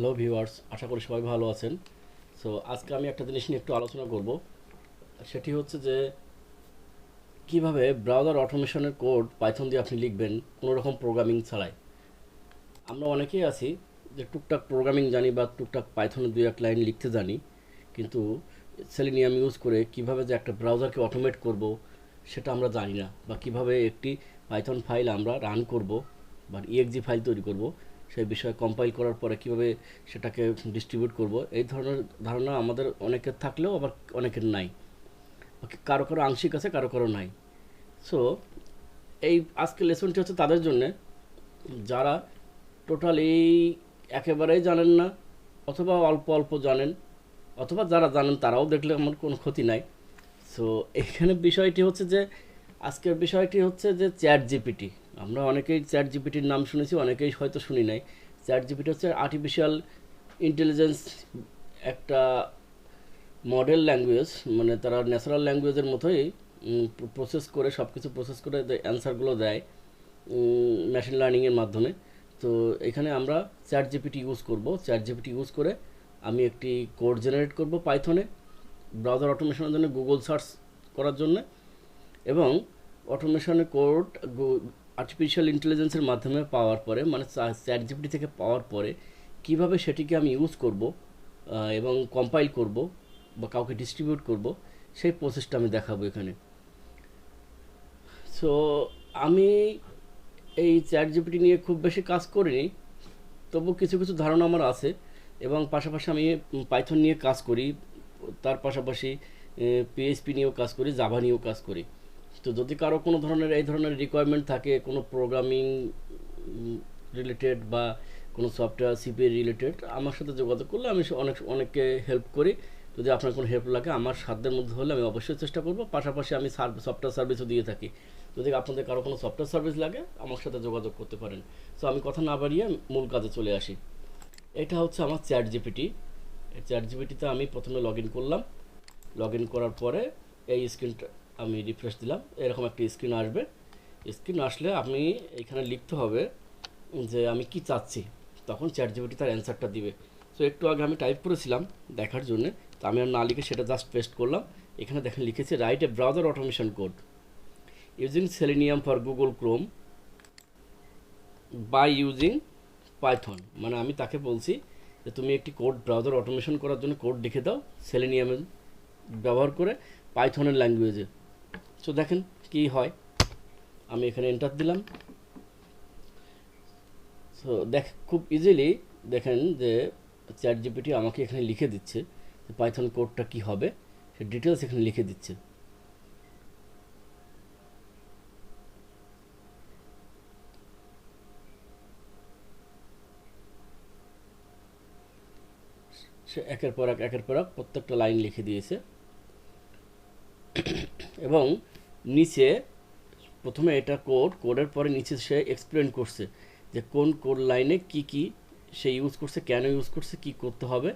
Hello viewers, আশা করি সবাই ভালো আছেন। সো আজকে আমি একটা জিনিস নিয়ে একটু আলোচনা করব। সেটি হচ্ছে যে কিভাবে ব্রাউজার অটোমেশনের কোড পাইথন দিয়ে আপনি লিখবেন কোনো রকম প্রোগ্রামিং ছাড়াই। আমরা অনেকেই আছি যে টুকটাক প্রোগ্রামিং জানি বা টুকটাক পাইথনে দুই এক লাইন লিখতে জানি, কিন্তু সেলেনিয়াম ইউজ করে কিভাবে যে একটা ব্রাউজারকে অটোমেট করব সেটা আমরা জানি না, বা কিভাবে একটি পাইথন ফাইল আমরা রান করব বা ইএক্সজি ফাইল তৈরি করব, সেই বিষয়ে কম্পাইল করার পরে কিভাবে সেটাকে ডিস্ট্রিবিউট করব, এই ধরনের ধারণা আমাদের অনেকের থাকলেও আবার অনেকের নাই। কারো কারো আংশিক আছে, কারো কারো নাই। সো এই আজকের লেসনটি হচ্ছে তাদের জন্যে যারা টোটালি একেবারেই জানেন না, অথবা অল্প অল্প জানেন, অথবা যারা জানেন তারাও দেখলে আমার কোনো ক্ষতি নাই। সো এখানে বিষয়টি হচ্ছে যে আজকের বিষয়টি হচ্ছে যে চ্যাট জিপিটি। আমরা অনেকেই চ্যাট জিপিটির নাম শুনেছি, অনেকেই হয়তো শুনি নাই। চ্যাট জিপিটি হচ্ছে আর্টিফিশিয়াল ইন্টেলিজেন্স, একটা মডেল ল্যাঙ্গুয়েজ, মানে তারা ন্যাচারাল ল্যাঙ্গুয়েজের মতোই প্রসেস করে সব কিছু প্রসেস করে অ্যান্সারগুলো দেয় মেশিন লার্নিংয়ের মাধ্যমে। তো এখানে আমরা চ্যাট জিপিটি ইউজ করব। চ্যাট জিপিটি ইউজ করে আমি একটি কোড জেনারেট করব পাইথনে ব্রাউজার অটোমেশনের জন্য, গুগল সার্চ করার জন্য, এবং অটোমেশনের কোড আর্টিফিশিয়াল ইন্টেলিজেন্সের মাধ্যমে পাওয়ার পরে, মানে চ্যাট জিপিটি থেকে পাওয়ার পরে কিভাবে সেটিকে আমি ইউজ করব এবং কম্পাইল করব বা কাউকে ডিস্ট্রিবিউট করব, সেই প্রসেসটা আমি দেখাবো এখানে। সো আমি এই চ্যাট জিপিটি নিয়ে খুব বেশি কাজ করিনি, তবু কিছু কিছু ধারণা আমার আছে, এবং পাশাপাশি আমি পাইথন নিয়ে কাজ করি, তার পাশাপাশি পিএইচপি নিয়েও কাজ করি, জাভা নিয়েও কাজ করি। তো যদি কারো কোনো ধরনের এই ধরনের রিকোয়ারমেন্ট থাকে, কোনো প্রোগ্রামিং রিলেটেড বা কোনো সফটওয়্যার সিপিএ রিলেটেড, আমার সাথে যোগাযোগ করলে আমি অনেককে হেল্প করি। যদি আপনার কোনো হেল্প লাগে আমার সাধ্যের মধ্যে হলে আমি অবশ্যই চেষ্টা করব। পাশাপাশি আমি সফটওয়্যার সার্ভিসও দিয়ে থাকি। যদি আপনাদের কারো কোনো সফটওয়্যার সার্ভিস লাগে আমার সাথে যোগাযোগ করতে পারেন। সো আমি কথা না বাড়িয়ে মূল কাজে চলে আসি। এটা হচ্ছে আমার চ্যাট জিপিটি। এই চ্যাট জিপিটিতে আমি প্রথমে লগ ইন করলাম। লগ ইন করার পরে এই স্ক্রিনটা আমি রিফ্রেশ দিলাম, এরকম একটা স্ক্রিন আসবে। স্ক্রিন আসলে আপনি এখানে লিখতে হবে যে আমি কি চাচ্ছি, তখন চ্যাট জিপিটি তার অ্যান্সারটা দিবে। সো একটু আগে আমি টাইপ করেছিলাম দেখার জন্য, তো আমি আর না লিখে সেটা জাস্ট পেস্ট করলাম। এখানে দেখেন লিখেছি write a browser automation code using Selenium for Google Chrome by using Python. মানে আমি তাকে বলছি যে তুমি একটি কোড ব্রাউজার অটোমেশন করার জন্য কোড লিখে দাও সেলেনিয়ামের ব্যবহার করে পাইথনের ল্যাঙ্গুয়েজে। সো দেখেন কি হয়, আমি এখানে এন্টার দিলাম। সো খুব ইজিলি দেখেন যে চ্যাট জিপিটি আমাকে এখানে লিখে দিচ্ছে যে পাইথন কোডটা কি হবে, সে ডিটেলস এখানে লিখে দিচ্ছে। সে একের পর এক প্রত্যেকটা লাইন লিখে দিয়েছে, এবং নিচে প্রথমে এটা কোডের পরে নিচে সে এক্সপ্লেন করছে যে কোন কোড লাইনে কি কি সে ইউজ করছে, কেন ইউজ করছে, কি করতে হবে,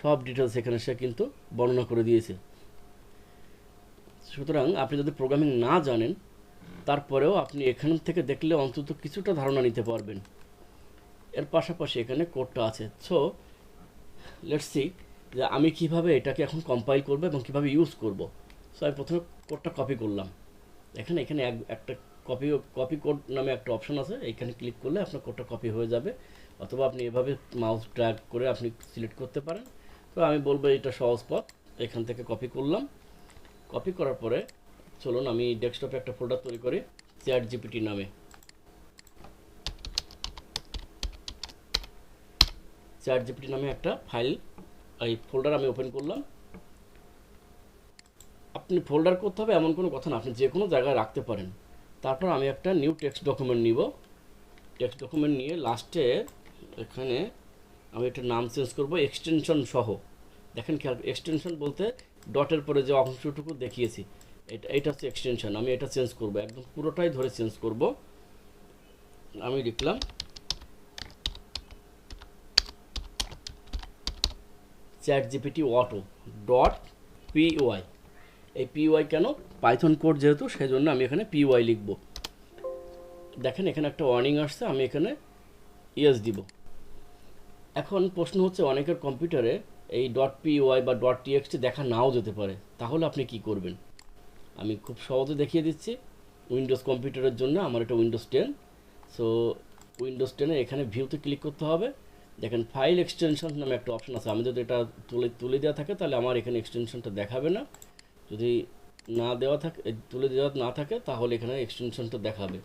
সব ডিটেলস এখানে সে কিন্তু বর্ণনা করে দিয়েছে। সুতরাং আপনি যদি প্রোগ্রামিং না জানেন, তারপরেও আপনি এখান থেকে দেখলে অন্তত কিছুটা ধারণা নিতে পারবেন। এর পাশাপাশি এখানে কোডটা আছে। সো লেটস সি যে আমি কিভাবে এটাকে এখন কম্পাইল করব এবং কিভাবে ইউজ করব। সো আমি প্রথমে কোডটা কপি করলাম। এখানে একটা কপি কোড নামে একটা অপশন আছে, এইখানে ক্লিক করলে আপনার কোডটা কপি হয়ে যাবে, অথবা আপনি এভাবে মাউস ড্র্যাগ করে আপনি সিলেক্ট করতে পারেন। তো আমি বলবো এটা সহজ পথ। এখান থেকে কপি করলাম। কপি করার পরে চলুন আমি ডেস্কটপে একটা ফোল্ডার তৈরি করি চ্যাট জিপিটি নামে। চ্যাট জিপিটি নামে একটা ফাইল, এই ফোল্ডার আমি ওপেন করলাম। আপনি ফোল্ডার করতে হবে এমন কোনো কথা না, আপনি যে কোনো জায়গায় রাখতে পারেন। তারপর আমি একটা নিউ টেক্সট ডকুমেন্ট নিব। টেক্সট ডকুমেন্ট নিয়ে লাস্টে এখানে আমি একটা নাম চেঞ্জ করব এক্সটেনশন সহ। দেখেন খেয়াল, এক্সটেনশন বলতে ডটের পরে যে অংশটুকু দেখিয়েছি এটা হচ্ছে এক্সটেনশন। আমি এটা চেঞ্জ করব, একদম পুরোটাই ধরে চেঞ্জ করব। আমি লিখলাম chat GPT auto dot PY. এই পিওয়াই কেন, পাইথন কোড যেহেতু সেই জন্য আমি এখানে পিওয়াই লিখব। দেখেন এখানে একটা ওয়ার্নিং আসছে, আমি এখানে ইয়েস দিব। এখন প্রশ্ন হচ্ছে অনেকের কম্পিউটারে এই ডট পিওয়াই বা ডট টিএক্সটি দেখা নাও যেতে পারে, তাহলে আপনি কি করবেন? আমি খুব সহজে দেখিয়ে দিচ্ছি। উইন্ডোজ কম্পিউটারের জন্য আমার এটা উইন্ডোজ 10। সো উইন্ডোজ 10 এখানে ভিউতে ক্লিক করতে হবে। দেখেন ফাইল এক্সটেনশন নামে একটা অপশন আছে। আমি যদি এটা তুলে দেওয়া থাকে তাহলে আমার এখানে এক্সটেনশনটা দেখাবে না। যদি না দেওয়া থাকে, তুলে দেওয়া না থাকে, তাহলে এখানে এক্সটেনশনটা দেখাবে।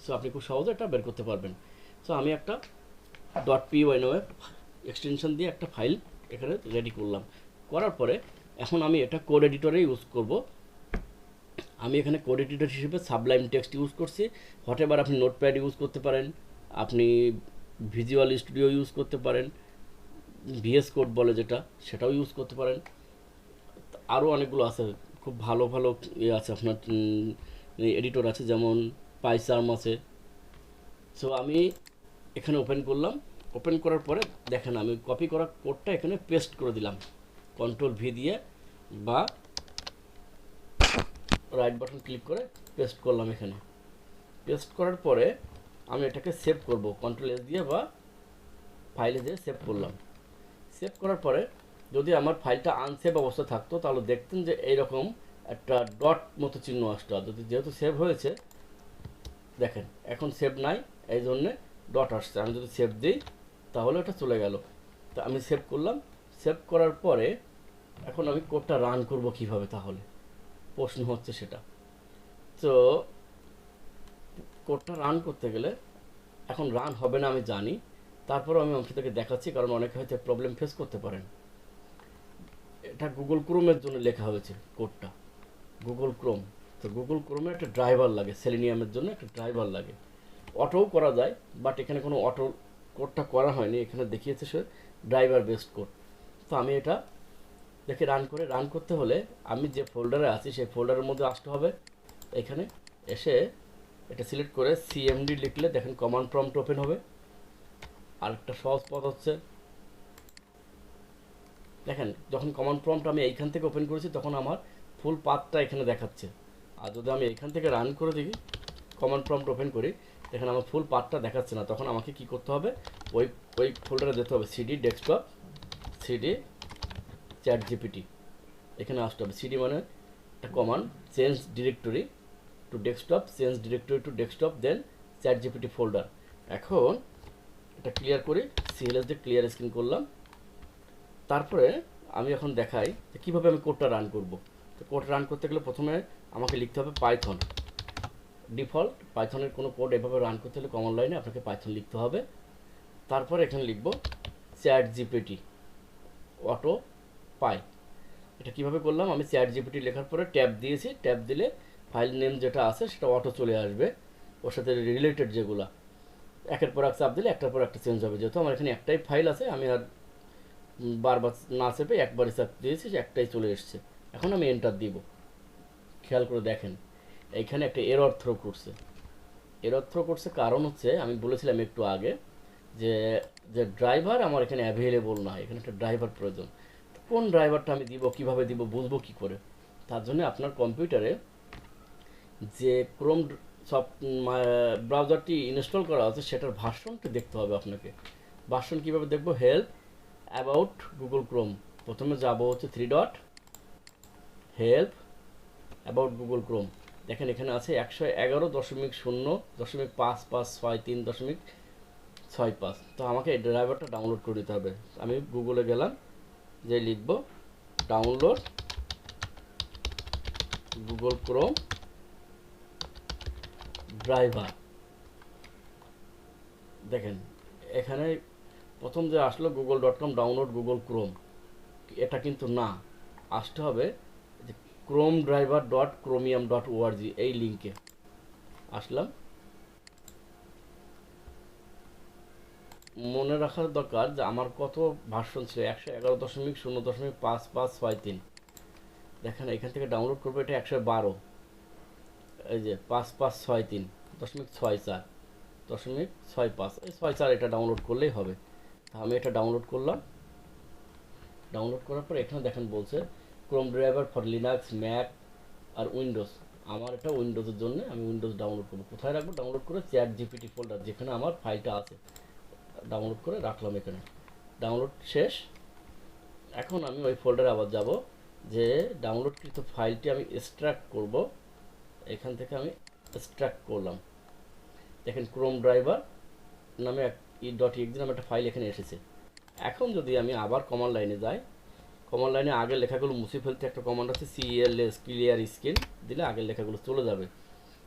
সো আপনি খুব সহজে এটা বের করতে পারবেন। সো আমি একটা ডট পিওয়াই নামে এক্সটেনশন দিয়ে একটা ফাইল এখানে রেডি করলাম। করার পরে এখন আমি এটা কোড এডিটরে ইউজ করব। আমি এখানে কোড এডিটর হিসেবে সাবলাইম টেক্সট ইউজ করছি। হোয়াটএভার আপনি নোটপ্যাড ইউজ করতে পারেন, আপনি ভিজুয়াল স্টুডিও ইউজ করতে পারেন, ভিএস কোড বলে যেটা, সেটাও ইউজ করতে পারেন। আরও অনেকগুলো আছে, খুব ভালো ভালো ইয়ে আছে আপনার এডিটর আছে, যেমন পাইসার্ম আছে। সো আমি এখানে ওপেন করলাম। ওপেন করার পরে দেখেন আমি কপি করা কোডটা এখানে পেস্ট করে দিলাম কন্ট্রোল ভি দিয়ে, বা রাইট বাটন ক্লিক করে পেস্ট করলাম। এখানে পেস্ট করার পরে আমি এটাকে সেভ করব কন্ট্রোল এস দিয়ে, বা ফাইলে দিয়ে সেভ করলাম। সেভ করার পরে যদি আমার ফাইলটা আনসেভ অবস্থা থাকতো তাহলে দেখতেন যে এইরকম একটা ডট মতো চিহ্ন আসতো। আর যদি যেহেতু সেভ হয়েছে, দেখেন এখন সেভ নাই, এই জন্যে ডট আসছে। আমি যদি সেভ দিই তাহলে ওটা চলে গেল। তো আমি সেভ করলাম। সেভ করার পরে এখন আমি কোডটা রান করব কিভাবে, তাহলে প্রশ্ন হচ্ছে সেটা। তো কোডটা রান করতে গেলে এখন রান হবে না আমি জানি, তারপরেও আমি আপনাদেরকে দেখাচ্ছি, কারণ অনেকে হয়তো প্রবলেম ফেস করতে পারেন। এটা গুগল ক্রোমের জন্য লেখা হয়েছে কোডটা, গুগল ক্রোম। তো গুগল ক্রোমে একটা ড্রাইভার লাগে, সেলেনিয়ামের জন্য একটা ড্রাইভার লাগে। অটোও করা যায়, বাট এখানে কোনো অটো কোডটা করা হয়নি, এখানে দেখিয়েছে সে ড্রাইভার বেসড কোড। তো আমি এটা দেখে রান করতে হলে আমি যে ফোল্ডারে আছি সেই ফোল্ডারের মধ্যে আসতে হবে। এখানে এসে এটা সিলেক্ট করে সিএমডি লিখলে দেখেন কমান্ড প্রম্পট ওপেন হবে। আরেকটা সহজ পথ হচ্ছে, দেখেন যখন কমান্ড প্রম্পট আমি এইখান থেকে ওপেন করেছি তখন আমার ফুল পাথটা এখানে দেখাচ্ছে। আর যদি আমি এখান থেকে রান করে দেখি, কমান্ড প্রম্পট ওপেন করি, দেখেন আমার ফুল পাথটা দেখাচ্ছে না। তখন আমাকে কি করতে হবে, ওই ওই ফোল্ডারে যেতে হবে, CD desktop, CD ChatGPT, এখানে আসতে হবে। সিডি মানে একটা command, change directory to desktop, change directory to desktop, then ChatGPT folder. এখন এটা ক্লিয়ার করি, সিএলএস দিয়ে ক্লিয়ার স্ক্রিন করলাম। তারপরে আমি এখন দেখাই যে কীভাবে আমি কোডটা রান করব। তো কোড রান করতে গেলে প্রথমে আমাকে লিখতে হবে পাইথন। ডিফল্ট পাইথনের কোনো কোড এভাবে রান করতে হলে কমন লাইনে আপনাকে পাইথন লিখতে হবে। তারপর এখানে লিখব চ্যাট জিপিটি অটো পাই। এটা কিভাবে করলাম, আমি চ্যাট জিপিটি লেখার পরে ট্যাব দিয়েছি, ট্যাব দিলে ফাইল নেম যেটা আছে সেটা অটো চলে আসবে, ওর সাথে রিলেটেড যেগুলো একের পর এক চাপ দিলে একটার পর একটা চেঞ্জ হবে। যেহেতু আমার এখানে একটাই ফাইল আছে, আমি আর বারবার না চেপে একবারই চাপ দিয়েছি, একটাই চলে এসছে। এখন আমি এন্টার দিব। খেয়াল করে দেখেন এইখানে একটা এরর থ্রো করছে। এরর থ্রো করছে কারণ হচ্ছে আমি বলেছিলাম একটু আগে যে যে ড্রাইভার আমার এখানে অ্যাভেলেবল না, এখানে একটা ড্রাইভার প্রয়োজন। কোন ড্রাইভারটা আমি দিব, কিভাবে দিব, বুঝবো কি করে? তার জন্য আপনার কম্পিউটারে যে ক্রোম সব ব্রাউজারটি ইনস্টল করা আছে সেটার ভার্সনটা দেখতে হবে আপনাকে। ভার্সন কীভাবে দেখবো, হেল্প অ্যাবাউট গুগল ক্রোম, প্রথমে যাব হচ্ছে 3 dot, help about Google Chrome. দেখেন এখানে আছে 111.0.5563.65। তো আমাকে এই ড্রাইভারটা ডাউনলোড করে দিতে হবে। আমি গুগলে গেলাম, যে লিখব ডাউনলোড গুগল ক্রোম ড্রাইভার। দেখেন এখানে প্রথম যে আসলো google.com ডাউনলোড গুগল ক্রোম, এটা কিন্তু না, আসতে হবে যে Chrome driver dot chromium dot ORG, এই লিঙ্কে আসলাম। মনে রাখার দরকার যে আমার কত ভার্সন ছিল, 111.0.5563। দেখেন এখান থেকে ডাউনলোড করবো, এটা 112, এই যে 5563.64.65, এই 64 এটা ডাউনলোড করলেই হবে। আমি এটা ডাউনলোড করলাম। ডাউনলোড করার পর এখানে দেখেন বলছে Chrome driver for Linux, Mac আর উইন্ডোজ। আমার এটা উইন্ডোজের জন্য, আমি উইন্ডোজ ডাউনলোড করবো। কোথায় রাখবো, ডাউনলোড করে চ্যাট জিপিটি ফোল্ডার যেখানে আমার ফাইলটা আছে ডাউনলোড করে রাখলাম এখানে। ডাউনলোড শেষ। এখন আমি ওই ফোল্ডারে আবার যাব, যে ডাউনলোডকৃত ফাইলটি আমি এক্সট্রাক্ট করব। এখান থেকে আমি এক্সট্রাক্ট করলাম, দেখেন ক্রোম ড্রাইভার নামে .exe নামে একটা ফাইল এখানে এসেছে। এখন যদি আমি আবার কমান্ড লাইনে যাই, কমান্ড লাইনে আগের লেখাগুলো মুছে ফেলতে একটা কমান্ড আছে CLS, ক্লিয়ার স্ক্রিন দিলে আগের লেখাগুলো চলে যাবে।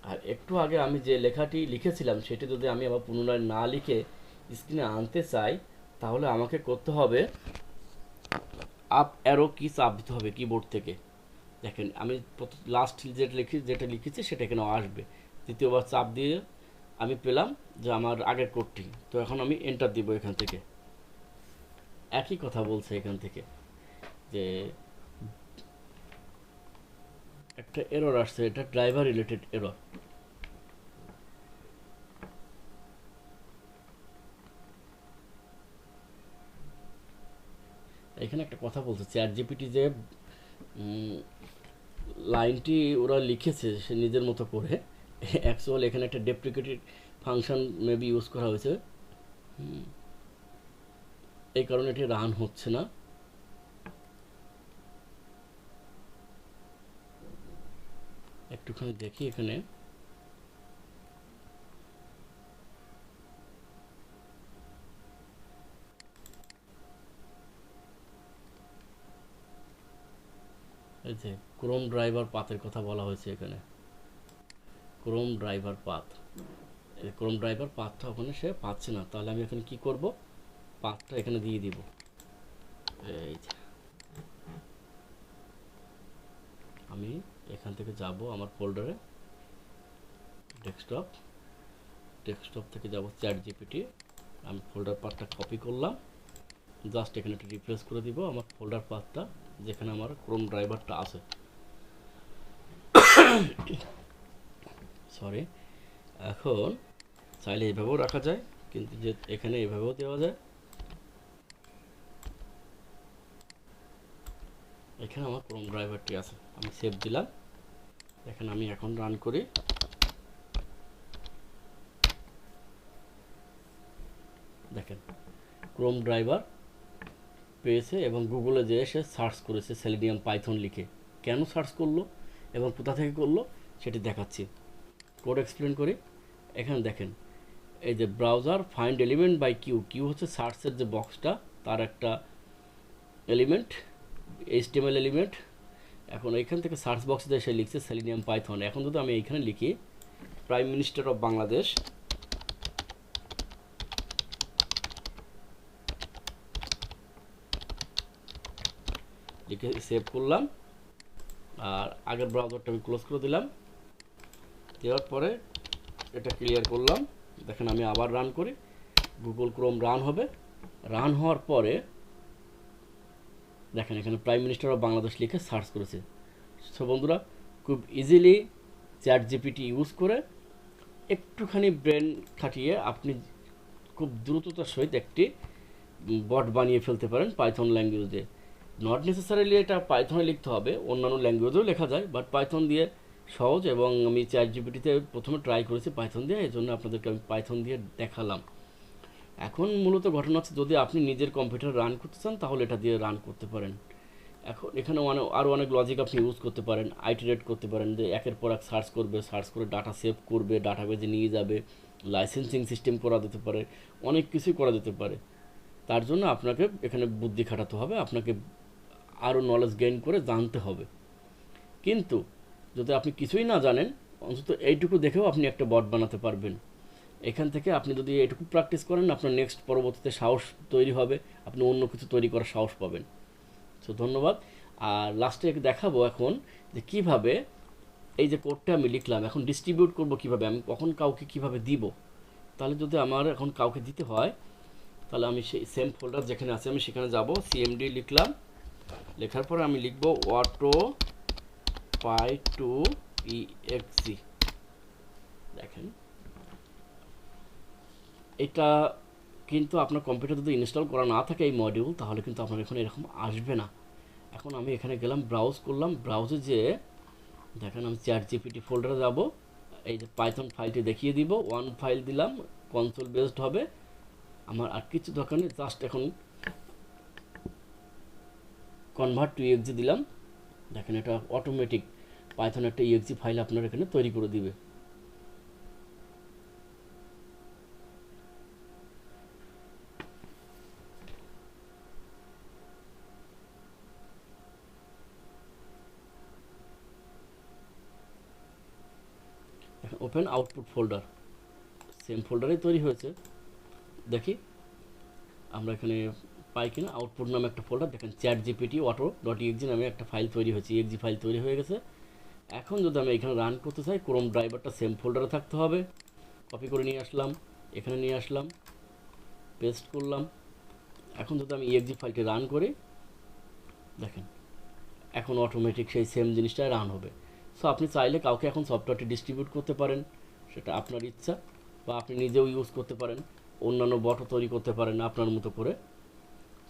আর একটু আগে আমি যে লেখাটি লিখেছিলাম সেটি যদি আমি আবার পুনরায় না লিখে স্ক্রিনে আনতে চাই, তাহলে আমাকে করতে হবে আপ অ্যারো কি চাপ দিতে হবে কিবোর্ড থেকে। দেখেন আমি লাস্ট যেটা লিখেছি সেটা এখানে আসবে। দ্বিতীয়বার চাপ দিয়ে আমি পেলাম যে আমার আগের কোডটি। তো এখন আমি এন্টার দিব এখান থেকে। একই কথা বলছে এখান থেকে যে একটা এরর আসছে, এটা ড্রাইভার রিলেটেড এরর। এখানে একটা কথা বলছে ChatGPT যে লাইনটি ওরা লিখেছে সে নিজের মতো করে, অ্যাকচুয়াল এখানে একটা ডেপ্রিকেটেড ফাংশন মেবি ইউজ করা হয়েছে, এই কারণে এটি রান হচ্ছে না। একটুখানি দেখি এখানে, এই যে ক্রোম ড্রাইভার পাথের কথা বলা হয়েছে এখানে, ক্রোম ড্রাইভার পাথ। এই ক্রোম ড্রাইভার পাথটা ওখানে সে পাচ্ছে না, তাহলে আমি এখানে কি করব, পাথটা এখানে দিয়ে দিব। এই যে আমি এখান থেকে যাব আমার ফোল্ডারে, ডেস্কটপ থেকে যাব ChatGPT, আমি ফোল্ডার পাথটা কপি করলাম, জাস্ট এখানে একটা রিপ্লেস করে দিব আমার ফোল্ডার পাথটা যেখানে আমার ক্রোম ড্রাইভারটা আছে। সরি, এখন চাইলে এইভাবেও রাখা যায়, কিন্তু যে এখানে এইভাবেও দেওয়া যায়। এখানে আমার ক্রোম ড্রাইভারটি আছে, আমি সেভ দিলাম। দেখেন আমি এখন রান করি, দেখেন ক্রোম ড্রাইভার পেয়েছে এবং গুগলে যেয়ে সে সার্চ করেছে সেলেনিয়াম পাইথন লিখে। কেন সার্চ করলো এবং কোথা থেকে করলো সেটি দেখাচ্ছি। কোড এক্সপ্লেন করি। এখানে দেখেন এই যে browser find element by Q হচ্ছে সার্চের যে বক্সটা তার একটা এলিমেন্ট, HTML এলিমেন্ট। এখন এইখান থেকে সার্চ বক্সে সে লিখছে সেলেনিয়াম পাইথন। এখন যদি আমি এইখানে লিখি প্রাইম মিনিস্টার অফ বাংলাদেশ, লিখে সেভ করলাম, আর আগের ব্রাউজারটা আমি ক্লোজ করে দিলাম। দেওয়ার পরে এটা ক্লিয়ার করলাম। দেখেন আমি আবার রান করি, গুগল ক্রোম রান হবে। রান হওয়ার পরে দেখেন এখানে প্রাইম মিনিস্টার অফ বাংলাদেশ লিখে সার্চ করেছে। সো বন্ধুরা, খুব ইজিলি ChatGPT ইউজ করে একটুখানি ব্রেন খাটিয়ে আপনি খুব দ্রুততার সহিত একটি বট বানিয়ে ফেলতে পারেন পাইথন ল্যাঙ্গুয়েজে। নট নেসেসারিলি এটা পাইথনে লিখতে হবে, অন্যান্য ল্যাঙ্গুয়েজেও লেখা যায়, বাট পাইথন দিয়ে সহজ। এবং আমি ChatGPT-তে প্রথমে ট্রাই করেছি পাইথন দিয়ে, এই জন্য আপনাদেরকে আমি পাইথন দিয়ে দেখালাম। এখন মূলত ঘটনা হচ্ছে যদি আপনি নিজের কম্পিউটার রান করতে চান তাহলে এটা দিয়ে রান করতে পারেন। এখন এখানে আরও অনেক লজিক আপনি ইউজ করতে পারেন, আইটারেট করতে পারেন, যে একের পর এক সার্চ করবে, সার্চ করে ডাটা সেভ করবে, ডাটাবেজে নিয়ে যাবে, লাইসেন্সিং সিস্টেম করা যেতে পারে, অনেক কিছুই করা যেতে পারে। তার জন্য আপনাকে এখানে বুদ্ধি খাটাতে হবে, আপনাকে আরও নলেজ গেইন করে জানতে হবে। কিন্তু যদি আপনি কিছুই না জানেন, অন্তত এইটুকু দেখেও আপনি একটা বট বানাতে পারবেন। এখান থেকে আপনি যদি এইটুকু প্র্যাকটিস করেন, আপনার নেক্সট পরবর্তীতে সাহস তৈরি হবে, আপনি অন্য কিছু তৈরি করার সাহস পাবেন। সো ধন্যবাদ। আর লাস্টে দেখাবো এখন যে কিভাবে এই যে কোডটা আমি লিখলাম এখন ডিস্ট্রিবিউট করব, কিভাবে আমি কখন কাউকে কিভাবে দিব। তাহলে যদি আমার এখন কাউকে দিতে হয়, তাহলে আমি সেই সেম ফোল্ডার যেখানে আছে আমি সেখানে যাব, CMD লিখলাম, লেখার পরে আমি লিখব অটো পাই টু exe। দেখেন এটা কিন্তু আপনার কম্পিউটার যদি ইনস্টল করা না থাকে এই মডিউল, তাহলে কিন্তু আপনার এখানে এরকম আসবে না। এখন আমি এখানে গেলাম, ব্রাউজ করলাম, ব্রাউজে যে দেখেন আমি ChatGPT ফোল্ডারে যাব, এই যে পাইথন ফাইলটি দেখিয়ে দিব, ওয়ান ফাইল দিলাম, কনসোল বেসড হবে, আমার আর কিছু দরকার নেই। জাস্ট এখন কনভার্ট টু ইএক্সি দিলাম, দেখেন এটা অটোমেটিক পাইথন একটা ইএক্সি ফাইল আপনার এখানে তৈরি করে দিবে। ওপেন আউটপুট ফোল্ডার, সেম ফোল্ডারেই তৈরি হয়েছে। দেখি আমরা এখানে পাই কিনা, আউটপুট নামে একটা ফোল্ডার, দেখেন chat GPT auto dot exe নামে একটা ফাইল তৈরি হয়েছে, ইএক্সি ফাইল তৈরি হয়ে গেছে। এখন যদি আমি এখানে রান করতে চাই, ক্রোম ড্রাইভারটা সেম ফোল্ডারে থাকতে হবে। কপি করে নিয়ে আসলাম, এখানে নিয়ে আসলাম, পেস্ট করলাম। এখন যদি আমি ইএক্সি ফাইলটি রান করি, দেখেন এখন অটোমেটিক সেই সেম জিনিসটা রান হবে। সো আপনি চাইলে কাউকে এখন সফটওয়্যারটি ডিস্ট্রিবিউট করতে পারেন, সেটা আপনার ইচ্ছা, বা আপনি নিজেও ইউজ করতে পারেন, অন্যান্য বটও তৈরি করতে পারেন আপনার মতো করে।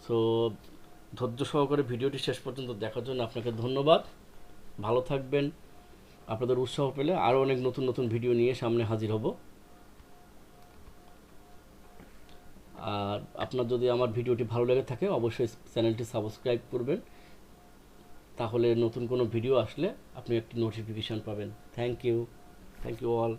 সো ধৈর্য সহকারে ভিডিওটি শেষ পর্যন্ত দেখার জন্য আপনাকে ধন্যবাদ। ভালো থাকবেন। আপনাদের উৎসাহ পেলে আরও অনেক নতুন নতুন ভিডিও নিয়ে সামনে হাজির হব। আর আপনার যদি আমার ভিডিওটি ভালো লেগে থাকে অবশ্যই চ্যানেলটি সাবস্ক্রাইব করবেন, তাহলে নতুন কোনো ভিডিও আসলে আপনি একটি নোটিফিকেশান পাবেন। Thank you all.